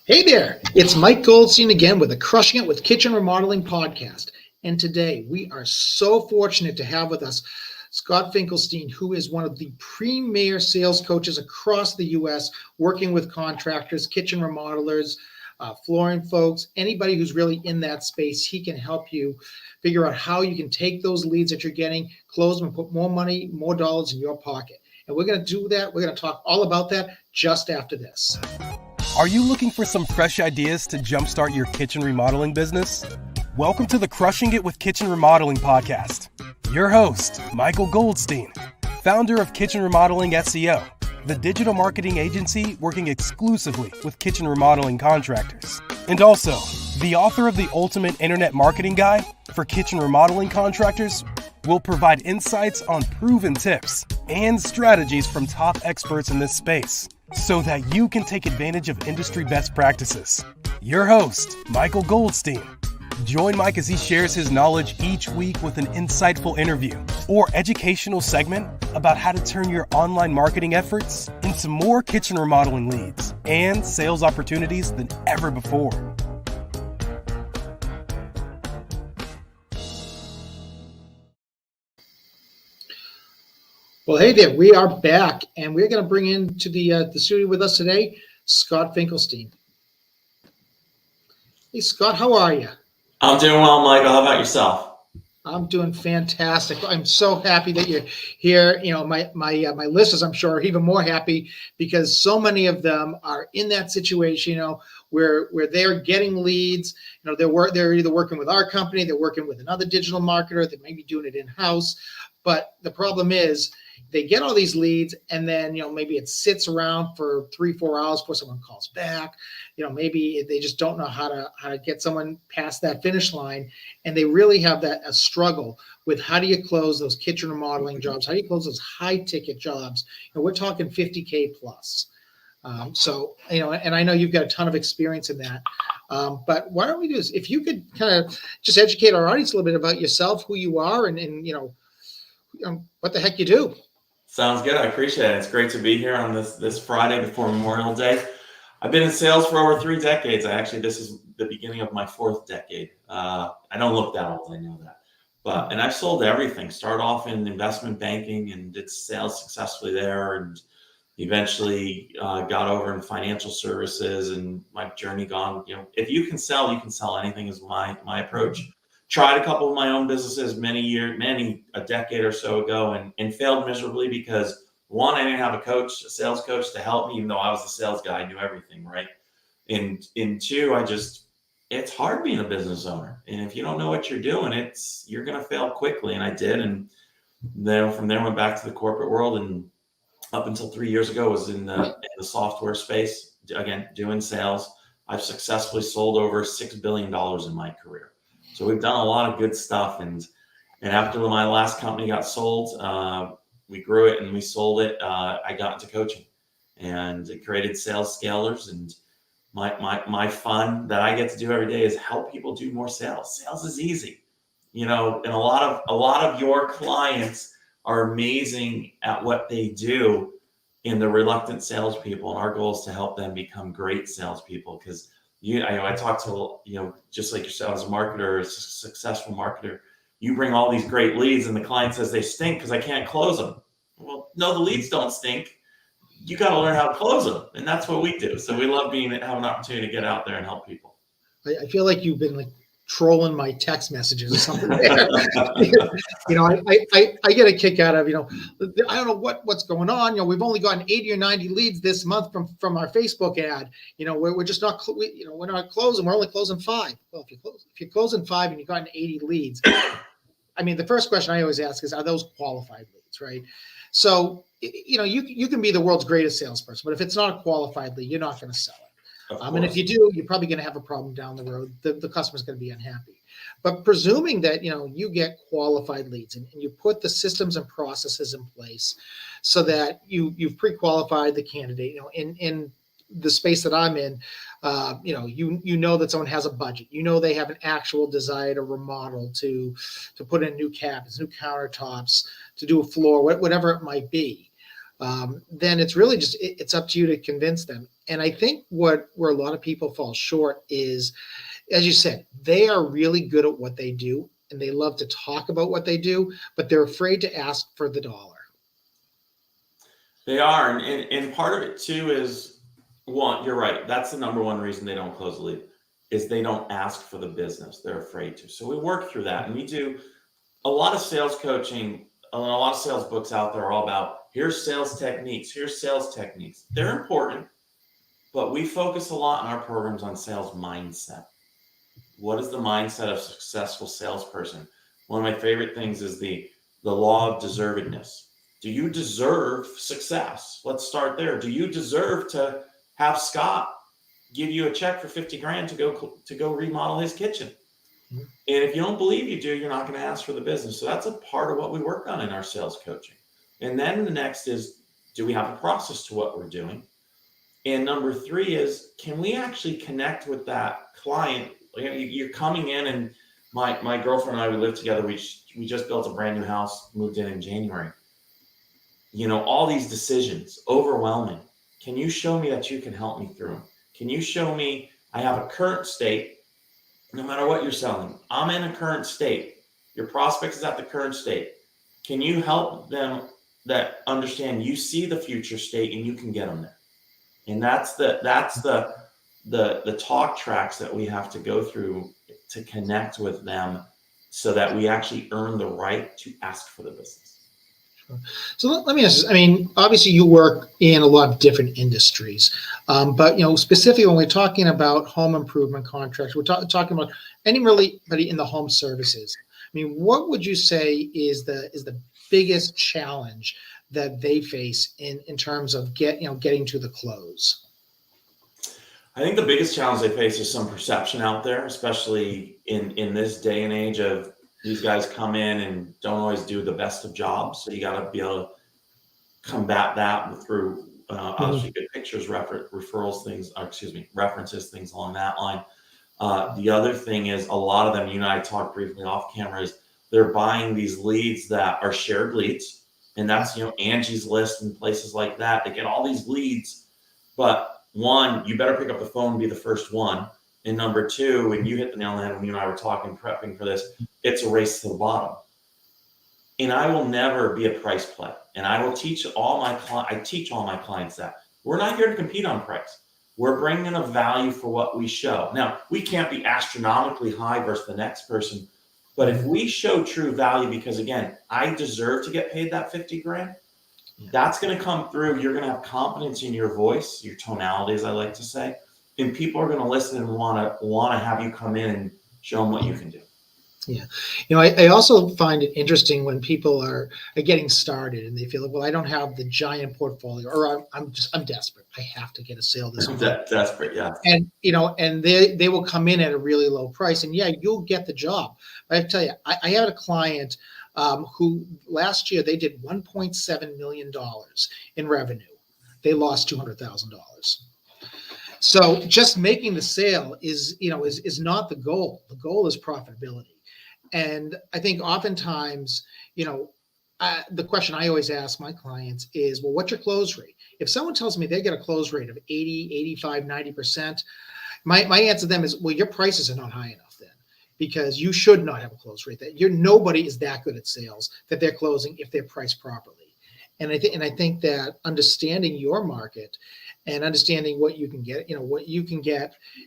Hey there, it's Mike Goldstein again with the Crushing It with Kitchen Remodeling podcast. And today we are so fortunate to have with us Scott Finkelstein, who is one of the premier sales coaches across the U.S., working with contractors, kitchen remodelers, flooring folks, anybody who's really in that space. He can help you figure out how you can take those leads that you're getting, close them, and put more money, more dollars in your pocket. And we're going to do that. We're going to talk all about that just after this. Are you looking for some fresh ideas to jumpstart your kitchen remodeling business? Welcome to the Crushing It with Kitchen Remodeling podcast. Your host, Michael Goldstein, founder of Kitchen Remodeling SEO, the digital marketing agency working exclusively with kitchen remodeling contractors. And also, the author of the Ultimate Internet Marketing Guide for kitchen remodeling contractors, will provide insights on proven tips and strategies from top experts in this space, so that you can take advantage of industry best practices. Your host, Michael Goldstein. Join Mike as he shares his knowledge each week with an insightful interview or educational segment about how to turn your online marketing efforts into more kitchen remodeling leads and sales opportunities than ever before. Well, hey there, we are back, and we're going to bring into the studio with us today, Scott Finkelstein. Hey, Scott, how are you? I'm doing well, Michael. How about yourself? I'm doing fantastic. I'm so happy that you're here. You know, my listeners, I'm sure, are even more happy because so many of them are in that situation, you know, where they're getting leads. You know, they're either working with our company, they're working with another digital marketer, they may be doing it in-house. But the problem is, they get all these leads, and then, you know, maybe it sits around for 3-4 hours before someone calls back. You know, maybe they just don't know how to get someone past that finish line, and they really have a struggle with how do you close those kitchen remodeling jobs? How do you close those high ticket jobs? And we're talking 50K plus. So, you know, and I know you've got a ton of experience in that. But why don't we do this? If you could kind of just educate our audience a little bit about yourself, who you are, and you know, what the heck you do. Sounds good. I appreciate it. It's great to be here on this Friday before Memorial Day. I've been in sales for over 3 decades. This is the beginning of my 4th decade. I don't look that old, I know that. And I've sold everything. Started off in investment banking and did sales successfully there, and eventually got over in financial services, and my journey gone. You know, if you can sell anything is my approach. Tried a couple of my own businesses a decade or so ago, and failed miserably because, one, I didn't have a sales coach to help me, even though I was the sales guy, I knew everything, right? And two, it's hard being a business owner. And if you don't know what you're doing, you're going to fail quickly. And I did. And then from there, went back to the corporate world, and up until 3 years ago was in the software space, again, doing sales. I've successfully sold over $6 billion in my career. So we've done a lot of good stuff, and after my last company got sold, we grew it and we sold it. I got into coaching and created sales scalers, and my fun that I get to do every day is help people do more sales. Sales is easy, you know, and a lot of your clients are amazing at what they do in the reluctant salespeople, and our goal is to help them become great salespeople because. I talk to, you know, just like yourself as a marketer, a successful marketer, you bring all these great leads and the client says they stink because I can't close them. Well, no, the leads don't stink. You got to learn how to close them. And that's what we do. So we love having an opportunity to get out there and help people. I feel like you've been like trolling my text messages or something. You know, I get a kick out of, you know, I don't know what's going on. You know, we've only gotten 80 or 90 leads this month from our Facebook ad. You know, we're just not, we're not closing. We're only closing 5. Well, if you're closing 5 and you've gotten 80 leads, I mean, the first question I always ask is, are those qualified leads, right? So, you know, you can be the world's greatest salesperson, but if it's not a qualified lead, you're not going to sell it. And if you do, you're probably going to have a problem down the road. The customer's going to be unhappy. But presuming that, you know, you get qualified leads and you put the systems and processes in place so that you've pre-qualified the candidate, you know, in the space that I'm in, you know, you know that someone has a budget. You know they have an actual desire to remodel, to put in new cabinets, new countertops, to do a floor, whatever it might be. then it's really just, it's up to you to convince them. And I think where a lot of people fall short is, as you said, they are really good at what they do and they love to talk about what they do, but they're afraid to ask for the dollar. They are. And part of it too is, one, you're right. That's the number one reason they don't close the lead, is they don't ask for the business. They're afraid to. So we work through that. And we do a lot of sales coaching, a lot of sales books out there are all about, here's sales techniques. Here's sales techniques. They're important, but we focus a lot in our programs on sales mindset. What is the mindset of a successful salesperson? One of my favorite things is the law of deservedness. Do you deserve success? Let's start there. Do you deserve to have Scott give you a check for 50 grand to go remodel his kitchen? And if you don't believe you do, you're not going to ask for the business. So that's a part of what we work on in our sales coaching. And then the next is, do we have a process to what we're doing? And number three is, can we actually connect with that client? You're coming in, and my girlfriend and I, we live together. We just built a brand new house, moved in January. All these decisions, overwhelming. Can you show me that you can help me through them? Can you show me I have a current state, no matter what you're selling? I'm in a current state. Your prospect is at the current state. Can you help them that understand you see the future state and you can get them there? And that's the talk tracks that we have to go through to connect with them so that we actually earn the right to ask for the business. So let me ask this. I mean, obviously you work in a lot of different industries, but specifically when we're talking about home improvement contracts, we're talking about anybody in the home services. I mean, what would you say is the biggest challenge that they face in terms of getting to the close? I think the biggest challenge they face is some perception out there, especially in this day and age of these guys come in and don't always do the best of jobs. So you got to be able to combat that through obviously good pictures, references, things along that line. The other thing is, a lot of them, you and I talked briefly off camera, is they're buying these leads that are shared leads. And that's, Angie's List and places like that. They get all these leads, but one, you better pick up the phone and be the first one. And number two, and you hit the nail on the head when you and I were talking, prepping for this, it's a race to the bottom. And I will never be a price play. And I will teach all my clients that we're not here to compete on price. We're bringing a value for what we show. Now, we can't be astronomically high versus the next person, but if we show true value, because again, I deserve to get paid that 50 grand, that's going to come through. You're going to have confidence in your voice, your tonality, as I like to say, and people are going to listen and want to have you come in and show them what you can do. Yeah. I also find it interesting when people are getting started and they feel like, well, I don't have the giant portfolio, or I'm desperate. I have to get a sale this month. Desperate, yeah. And, and they will come in at a really low price, and yeah, you'll get the job. But I tell you, I had a client who last year they did $1.7 million in revenue. They lost $200,000. So just making the sale is not the goal. The goal is profitability. And I think oftentimes, the question I always ask my clients is, well, what's your close rate? If someone tells me they get a close rate of 80, 85, 90%, my answer to them is, well, your prices are not high enough then, because you should not have a close rate. Nobody is that good at sales that they're closing if they're priced properly. And I think that understanding your market and understanding what you can get,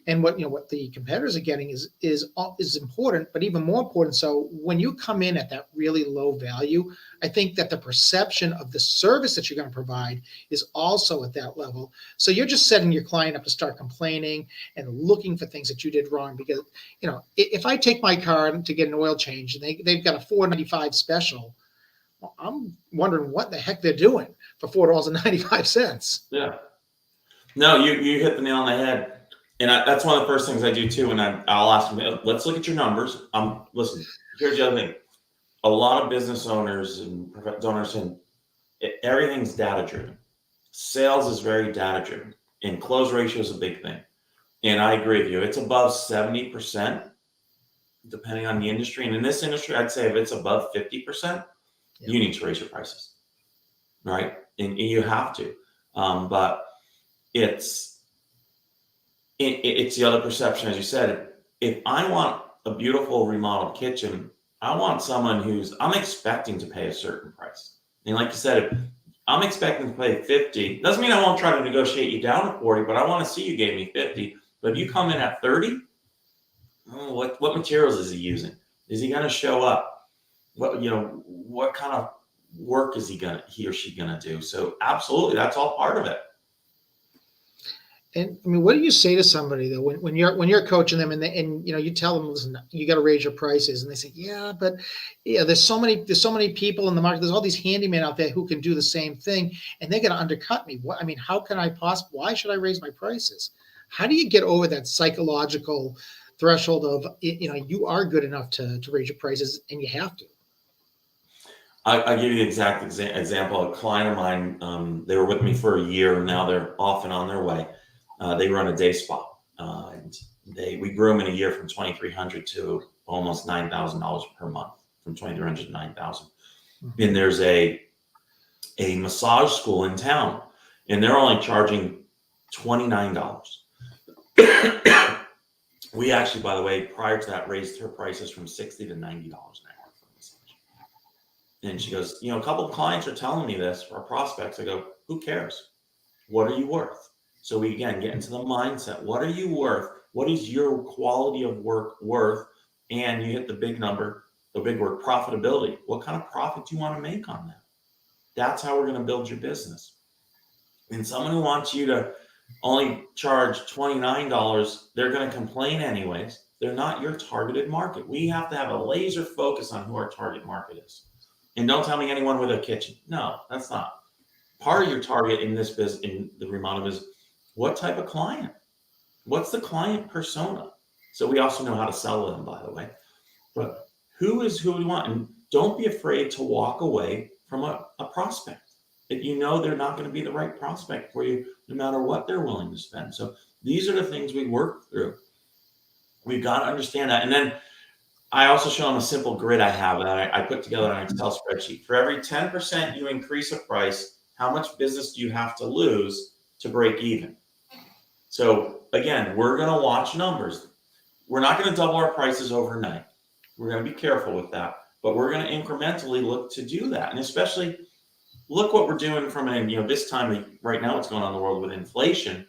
and what the competitors are getting is important, but even more important. So when you come in at that really low value, I think that the perception of the service that you're going to provide is also at that level. So you're just setting your client up to start complaining and looking for things that you did wrong. Because, if I take my car to get an oil change and they've got a $4.95 special, well, I'm wondering what the heck they're doing for $4.95. Yeah. No, you hit the nail on the head. And that's one of the first things I do too. And I'll ask them, let's look at your numbers. Listen, here's the other thing. A lot of business owners and donors, and everything's data driven. Sales is very data driven, and close ratio is a big thing. And I agree with you. It's above 70%, depending on the industry. And in this industry, I'd say if it's above 50%, you need to raise your prices, right? and you have to. But it's the other perception, as you said. If I want a beautiful remodeled kitchen, I want someone I'm expecting to pay a certain price. And like you said, if I'm expecting to pay 50, doesn't mean I won't try to negotiate you down to 40, but I want to see you gave me 50. But if you come in at 30, what materials is he using? Is he going to show up? What kind of work is he or she going to do? So absolutely, that's all part of it. And I mean, what do you say to somebody though when you're coaching them and you tell them, listen, you got to raise your prices, and they say, yeah, but there's so many people in the market. There's all these handymen out there who can do the same thing, and they're going to undercut me. How can I possibly? Why should I raise my prices? How do you get over that psychological threshold of you are good enough to raise your prices, and you have to? I'll give you the exact example. A client of mine, they were with me for a year, and now they're off and on their way. They run a day spa, and we grew them in a year from $2,300 to almost $9,000 per month, from $2,300 to $9,000. Mm-hmm. And there's a massage school in town, and they're only charging $29. We actually, by the way, prior to that, raised her prices from $60 to $90 an hour for massage. And she goes, a couple of clients are telling me this, our prospects. I go, who cares? What are you worth? So we, again, get into the mindset. What are you worth? What is your quality of work worth? And you hit the big number, the big word, profitability. What kind of profit do you want to make on that? That's how we're going to build your business. And someone who wants you to only charge $29, they're going to complain anyways. They're not your targeted market. We have to have a laser focus on who our target market is. And don't tell me anyone with a kitchen. No, that's not. Part of your target in this business, in the remodel business, what type of client? What's the client persona? So we also know how to sell them, by the way. But who we want? And don't be afraid to walk away from a prospect. If they're not going to be the right prospect for you, no matter what they're willing to spend. So these are the things we work through. We've got to understand that. And then I also show them a simple grid I have that I put together on an Excel spreadsheet. For every 10% you increase a price, how much business do you have to lose to break even? So again, we're going to watch numbers. We're not going to double our prices overnight. We're going to be careful with that, but we're going to incrementally look to do that. And especially look what we're doing from this time right now, what's going on in the world with inflation.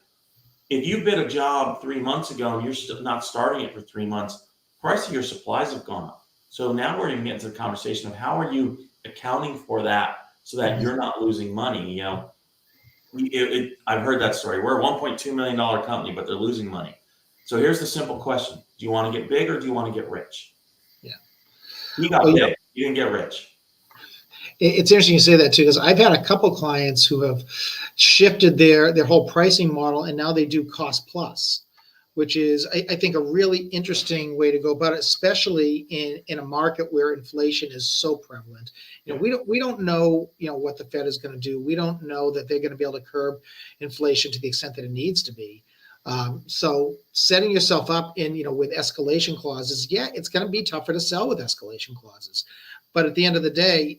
If you bid a job 3 months ago and you're still not starting it for 3 months, price of your supplies have gone up. So now we're going to get into the conversation of how are you accounting for that so that you're not losing money. I've heard that story. We're a $1.2 million company, but they're losing money. So here's the simple question. Do you want to get big or do you want to get rich? Yeah. You got big. You didn't get rich. It's interesting you say that too, because I've had a couple clients who have shifted their whole pricing model, and now they do cost plus, which is, I think, a really interesting way to go about it, especially in a market where inflation is so prevalent. We don't know, what the Fed is going to do. We don't know that they're going to be able to curb inflation to the extent that it needs to be. So setting yourself up with escalation clauses, it's going to be tougher to sell with escalation clauses. But at the end of the day,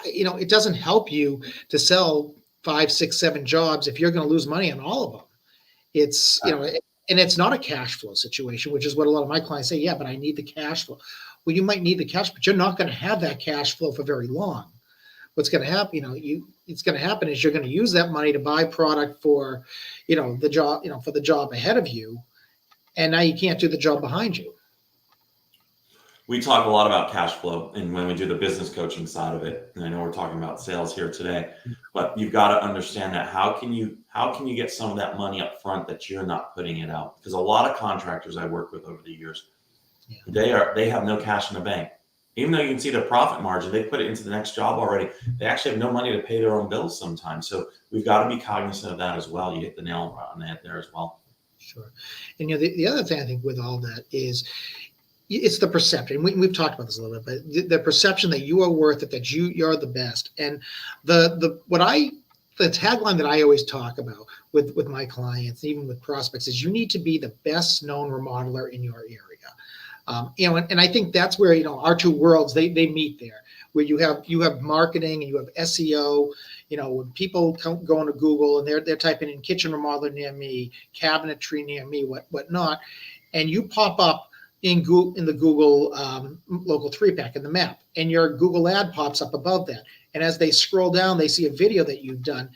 it doesn't help you to sell 5, 6, 7 jobs if you're going to lose money on all of them. It's, and it's not a cash flow situation, which is what a lot of my clients say. Yeah, but I need the cash flow. Well, you might need the cash, but you're not going to have that cash flow for very long. What's going to happen, it's going to happen is you're going to use that money to buy product for, the job, for the job ahead of you. And now you can't do the job behind you. We talk a lot about cash flow, and when we do the business coaching side of it, and I know we're talking about sales here today, but you've got to understand that how can you get some of that money up front that you're not putting it out? Because a lot of contractors I work with over the years, they have no cash in the bank. Even though you can see their profit margin, they put it into the next job already. They actually have no money to pay their own bills sometimes. So we've got to be cognizant of that as well. You hit the nail on the head there as well. Sure. And the other thing I think with all that is, it's the perception. We've talked about this a little bit, but the perception that you are worth it, that you're the best. And the tagline that I always talk about with my clients, even with prospects, is you need to be the best known remodeler in your area. And I think that's where our two worlds they meet there, where you have marketing and you have SEO, When people go into Google and they're typing in kitchen remodeler near me, cabinetry near me, whatnot, and you pop up in the Google local 3-pack in the map, and your Google ad pops up above that. And as they scroll down, they see a video that you've done,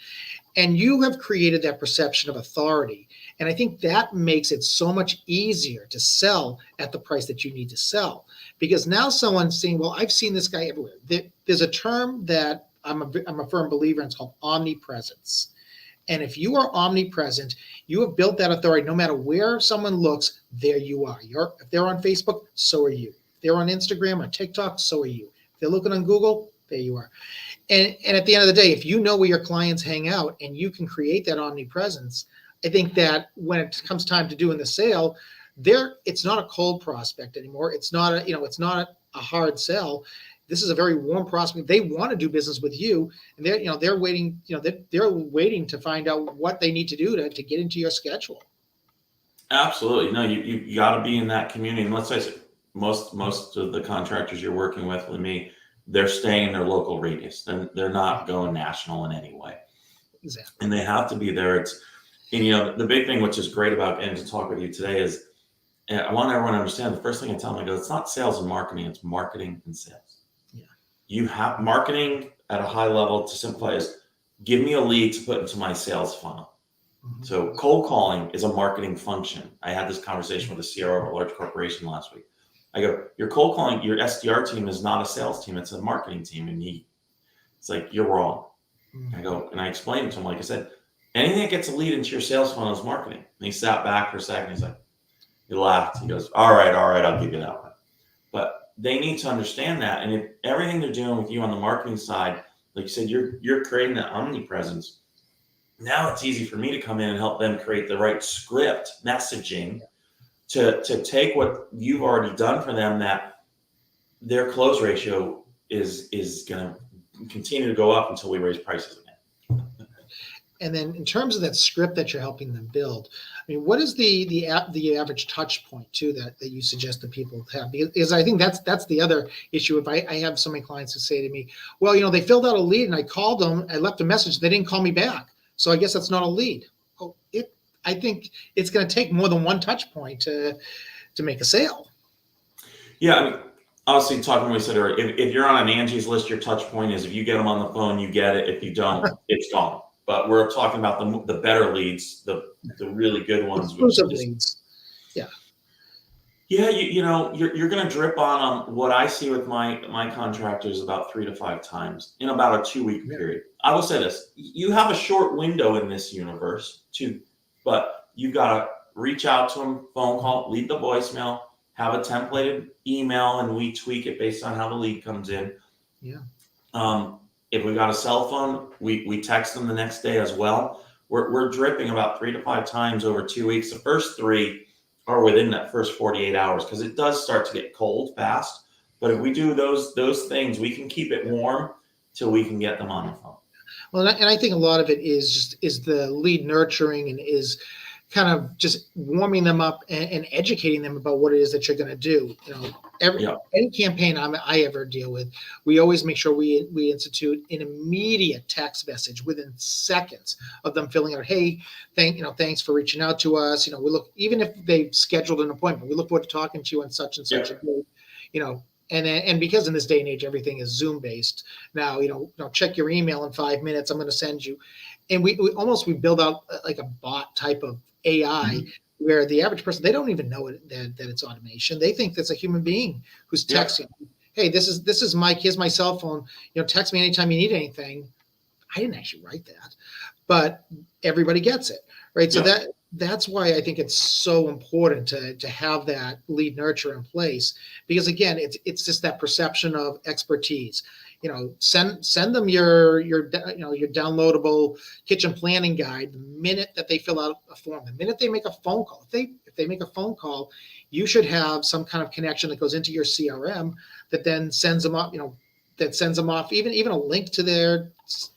and you have created that perception of authority. And I think that makes it so much easier to sell at the price that you need to sell, because now someone's saying, well, I've seen this guy everywhere. There's a term that I'm a firm believer in. It's called omnipresence. And if you are omnipresent, you have built that authority. No matter where someone looks, there you are. If they're on Facebook, so are you. If they're on Instagram or TikTok, so are you. If they're looking on Google, there you are. And at the end of the day, if you know where your clients hang out and you can create that omnipresence, I think that when it comes time to doing the sale, it's not a cold prospect anymore. It's not a hard sell. This is a very warm prospect. They want to do business with you, and they're waiting. They're waiting to find out what they need to do to get into your schedule. Absolutely. No, you got to be in that community. And let's face it, most of the contractors you're working with me, they're staying in their local radius. They're not going national in any way. Exactly. And they have to be there. The big thing, which is great about getting to talk with you today, is I want everyone to understand. The first thing I tell them, I go, it's not sales and marketing, it's marketing and sales. Yeah. You have marketing at a high level, to simplify, is give me a lead to put into my sales funnel. Mm-hmm. So cold calling is a marketing function. I had this conversation with a CRO of a large corporation last week. I go, your cold calling, your SDR team is not a sales team, it's a marketing team. And it's like, you're wrong. Mm-hmm. I go, and I explained to him, like I said, anything that gets a lead into your sales funnel is marketing. And he sat back for a second. He's like, he laughed. He goes, all right, I'll give you that one. But they need to understand that. And if everything they're doing with you on the marketing side, like you said, you're creating that omnipresence. Now it's easy for me to come in and help them create the right script messaging to take what you've already done for them, that their close ratio is going to continue to go up until we raise prices again. And then in terms of that script that you're helping them build, I mean, what is the average touch point too that you suggest that people have? Because I think that's the other issue. If I have so many clients who say to me, well, they filled out a lead and I called them, I left a message, they didn't call me back. So I guess that's not a lead. Oh, I think it's going to take more than one touch point to make a sale. Yeah. I mean, obviously, talking we said earlier, if you're on an Angie's list, your touch point is if you get them on the phone, you get it. If you don't, it's gone. But we're talking about the better leads, the really good ones. Exclusive leads. Yeah. Yeah, you're going to drip on them. What I see with my contractors about 3 to 5 times in about a 2-week period. I will say this: you have a short window in this universe but you got to reach out to them, phone call, leave the voicemail, have a templated email, and we tweak it based on how the lead comes in. Yeah. If we got a cell phone, we text them the next day as well. We're dripping about 3 to 5 times over 2 weeks. The first 3 are within that first 48 hours because it does start to get cold fast. But if we do those things, we can keep it warm till we can get them on the phone. Well, and I think a lot of it is the lead nurturing and is kind of just warming them up and educating them about what it is that you're going to do. Any campaign I ever deal with, we always make sure we institute an immediate text message within seconds of them filling out, hey, thanks for reaching out to us. We look, even if they've scheduled an appointment, we look forward to talking to you on such and such a date, and because in this day and age, everything is Zoom based now, check your email in 5 minutes. I'm going to send you. And we build out like a bot type of AI where the average person, they don't even know that it's automation. They think that's a human being who's texting. Hey, this is Mike. Here's my cell phone. Text me anytime you need anything. I didn't actually write that, but everybody gets it, right? So that's why I think it's so important to have that lead nurture in place, because again, it's just that perception of expertise. Send them your downloadable kitchen planning guide the minute that they fill out a form, the minute they make a phone call. If they make a phone call, you should have some kind of connection that goes into your CRM that then sends them up, even a link to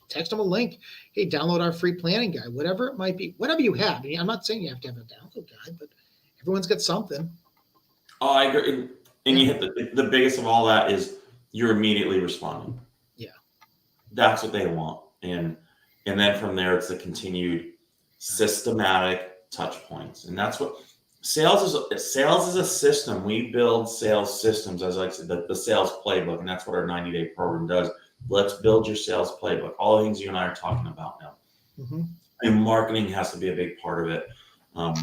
text them a link. Hey, download our free planning guide, whatever it might be, whatever you have. I'm not saying you have to have a download guide, but everyone's got something. Oh, I agree. And you hit the biggest of all that is you're immediately responding. Yeah. That's what they want. And And then from there, it's the continued systematic touch points. And that's what sales is a system. We build sales systems, as I said, the sales playbook. And that's what our 90-day program does. Let's build your sales playbook. All the things you and I are talking about now. Mm-hmm. And marketing has to be a big part of it.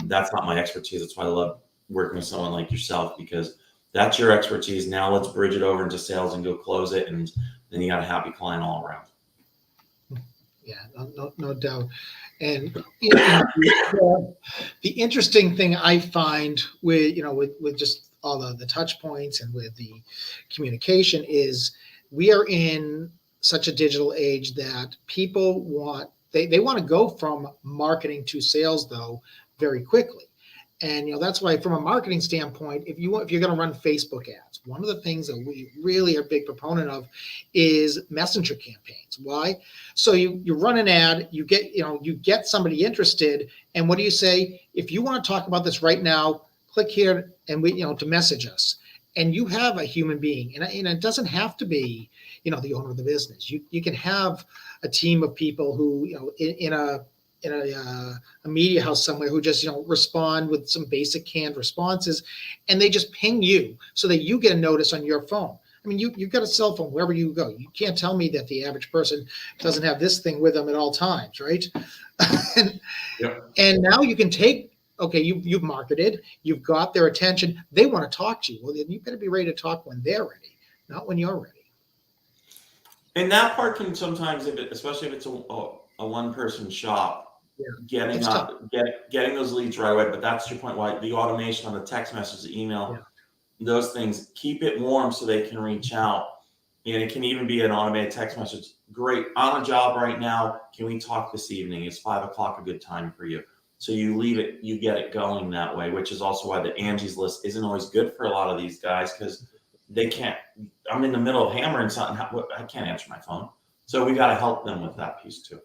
That's not my expertise. That's why I love working with someone like yourself, because that's your expertise. Now let's bridge it over into sales and go close it. And then you got a happy client all around. Yeah, no doubt. And you know, the interesting thing I find with just all the touch points and with the communication is we are in such a digital age that people they want to go from marketing to sales though very quickly. And that's why from a marketing standpoint, if you're going to run Facebook ads, one of the things that we really are a big proponent of is messenger campaigns. Why? So you run an ad, you get somebody interested, and what do you say? If you want to talk about this right now, click here and to message us. And you have a human being, and it doesn't have to be the owner of the business. You can have a team of people who in a media house somewhere who just respond with some basic canned responses, and they just ping you so that you get a notice on your phone. I mean, you've got a cell phone wherever you go. You can't tell me that the average person doesn't have this thing with them at all times, right? And now you can take, okay, you've marketed, you've got their attention, they want to talk to you. Well, then you better be ready to talk when they're ready, not when you're ready. And that part can sometimes, especially if it's a one-person shop, getting those leads right away. But that's your point. Why the automation on the text message, the email, those things, keep it warm so they can reach out. And it can even be an automated text message. Great, on a job right now. Can we talk this evening? Is 5 o'clock a good time for you? So you leave it, you get it going that way, which is also why the Angie's List isn't always good for a lot of these guys, because they can't. I'm in the middle of hammering something. I can't answer my phone. So we got to help them with that piece too.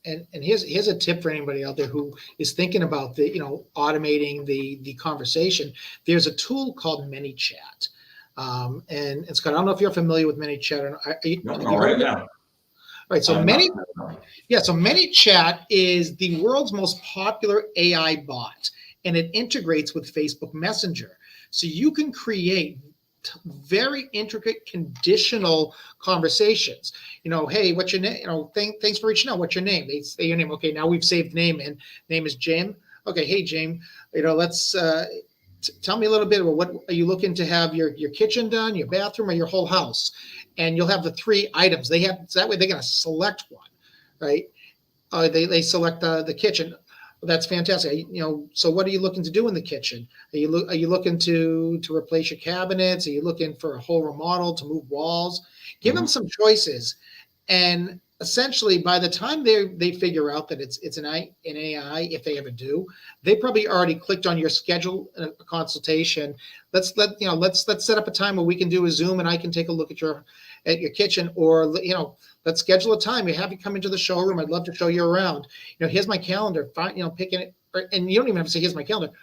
And here's a tip for anybody out there who is thinking about automating the conversation. There's a tool called ManyChat, and Scott, I don't know if you're familiar with ManyChat or not. No, right now. All right, so ManyChat is the world's most popular AI bot, and it integrates with Facebook Messenger, so you can create very intricate conditional conversations. Hey, what's your name? Thanks for reaching out. What's your name? They say your name. Okay, now we've saved name, and name is Jim. Okay, hey Jim, let's tell me a little bit about what are you looking to have your kitchen done, your bathroom, or your whole house? And you'll have the 3 items. They have, so that way they're going to select one, right? They select the kitchen. Well, that's fantastic. So what are you looking to do in the kitchen? Are you looking to replace your cabinets? Are you looking for a whole remodel, to move walls? Give them some choices, and essentially by the time they figure out that it's an AI, if they ever do, they probably already clicked on your schedule a consultation. Let's set up a time where we can do a Zoom and I can take a look at your kitchen, or let's schedule a time. We have you come into the showroom. I'd love to show you around. Here's my calendar. Picking it, and you don't even have to say here's my calendar.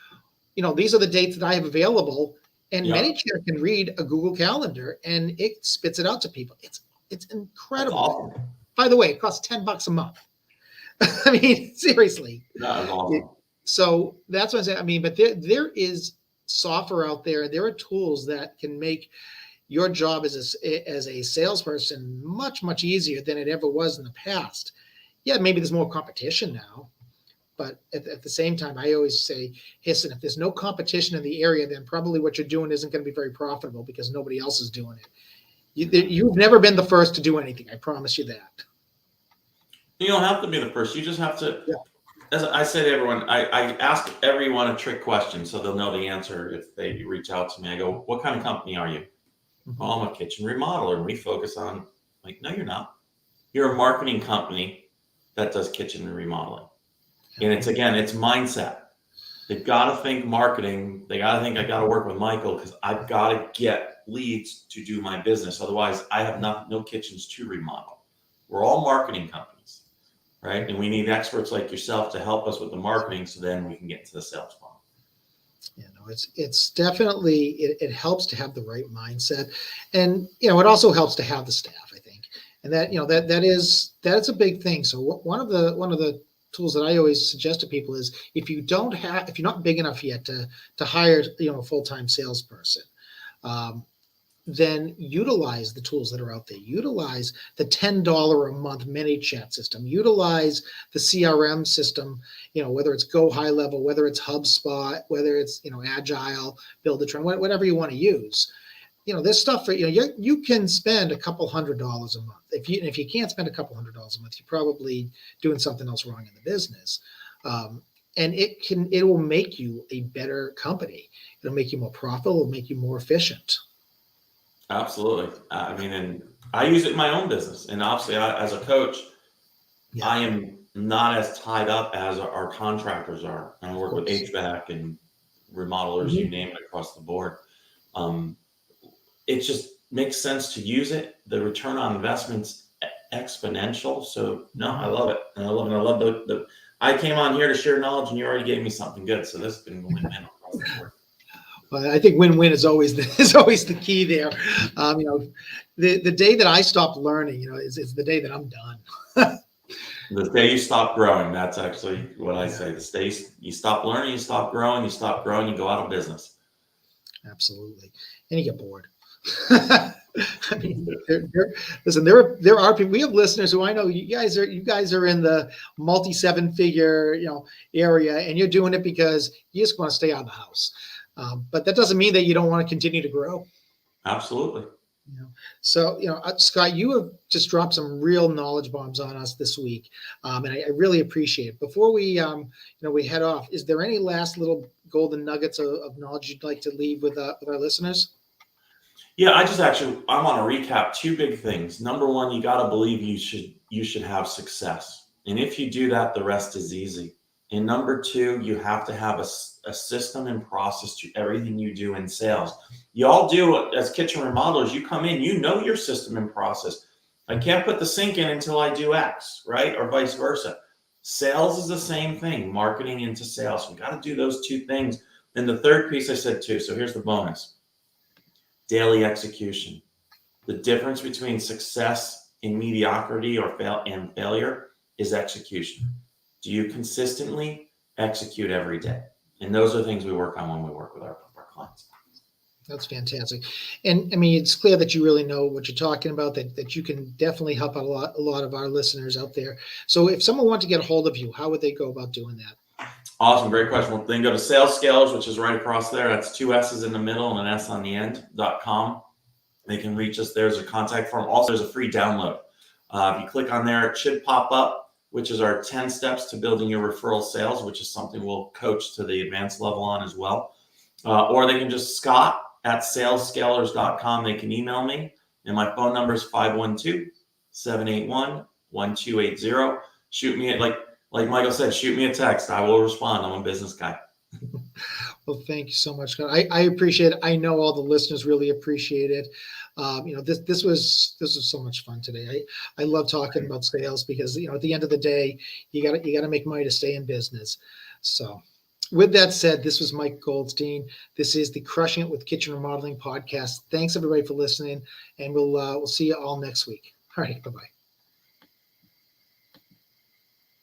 These are the dates that I have available. And ManyChat can read a Google Calendar and it spits it out to people. It's incredible. Awesome. By the way, it costs $10 a month. I mean, seriously. That's awesome. So that's what I'm saying. I mean, but there is software out there. There are tools that can make your job as a salesperson much, much easier than it ever was in the past. Yeah, maybe there's more competition now. But at the same time, I always say, listen, if there's no competition in the area, then probably what you're doing isn't going to be very profitable because nobody else is doing it. You've never been the first to do anything. I promise you that. You don't have to be the first. You just have to, as I say to everyone, I ask everyone a trick question so they'll know the answer if they reach out to me. I go, what kind of company are you? Oh, I'm a kitchen remodeler. And we focus on, like, no, you're not. You're a marketing company that does kitchen remodeling. And it's mindset. They've got to think marketing. They got to think I got to work with Michael because I've got to get leads to do my business. Otherwise, I have no kitchens to remodel. We're all marketing companies, right? And we need experts like yourself to help us with the marketing so then we can get into the sales funnel. It's definitely, it helps to have the right mindset. And, it also helps to have the staff, I think. And that, that's a big thing. So one of the tools that I always suggest to people is if you're not big enough yet to hire, a full-time salesperson, then utilize the tools that are out there. Utilize the $10 a month ManyChat system. Utilize the CRM system, whether it's Go High Level, whether it's HubSpot, whether it's, Agile, Build a Trend, whatever you want to use. There's stuff for, you can spend a couple $100 a month. If you can't spend a couple $100 a month, you're probably doing something else wrong in the business. And it will make you a better company. It'll make you more profitable. It'll make you more efficient. Absolutely. I mean, and I use it in my own business. And obviously, as a coach, Yeah. I am not as tied up as our contractors are. And I work with HVAC and remodelers, you name it, across the board. It just makes sense to use it. The return on investment's exponential. So no, I love it. And I love it. I love the I came on here to share knowledge, and you already gave me something good. So this has been win-win across the board. Well, I think win-win is always the key there. The day that I stop learning, is the day that I'm done. The day you stop growing, that's actually what I say. The day you stop learning, you stop growing, you go out of business. Absolutely. And you get bored. I mean, listen, there are people, we have listeners who I know you guys are in the multi-7-figure, area, and you're doing it because you just want to stay out of the house. But that doesn't mean that you don't want to continue to grow. Absolutely. So, Scott, you have just dropped some real knowledge bombs on us this week. And I really appreciate it. Before we, we head off, is there any last little golden nuggets of knowledge you'd like to leave with our listeners? Yeah, I want to recap 2 big things. Number one, you got to believe you should have success. And if you do that, the rest is easy. And number 2, you have to have a system and process to everything you do in sales. You all do as kitchen remodelers. You come in, your system and process. I can't put the sink in until I do X, right? Or vice versa. Sales is the same thing, marketing into sales. We got to do those 2 things. And the third piece I said too. So here's the bonus. Daily execution. The difference between success and mediocrity or failure is execution. Do you consistently execute every day? And those are things we work on when we work with our clients. That's fantastic. And I mean, it's clear that you really know what you're talking about, that you can definitely help out a lot of our listeners out there. So if someone wanted to get a hold of you, how would they go about doing that? Awesome. Great question. Well, then go to Sales Scalers, which is right across there. That's 2 S's in the middle and an S on the end.com. They can reach us. There's a contact form. Also, there's a free download. If you click on there, it should pop up, which is our 10 steps to building your referral sales, which is something we'll coach to the advanced level on as well. Or they can just scott@salesscalers.com. They can email me. And my phone number is 512-781-1280. Shoot me like Michael said, shoot me a text. I will respond. I'm a business guy. Well, thank you so much, Scott. I appreciate it. I know all the listeners really appreciate it. This was so much fun today. I love talking about sales because, at the end of the day, you got to make money to stay in business. So with that said, this was Mike Goldstein. This is the Crushing It with Kitchen Remodeling podcast. Thanks everybody for listening, and we'll see you all next week. All right. Bye-bye.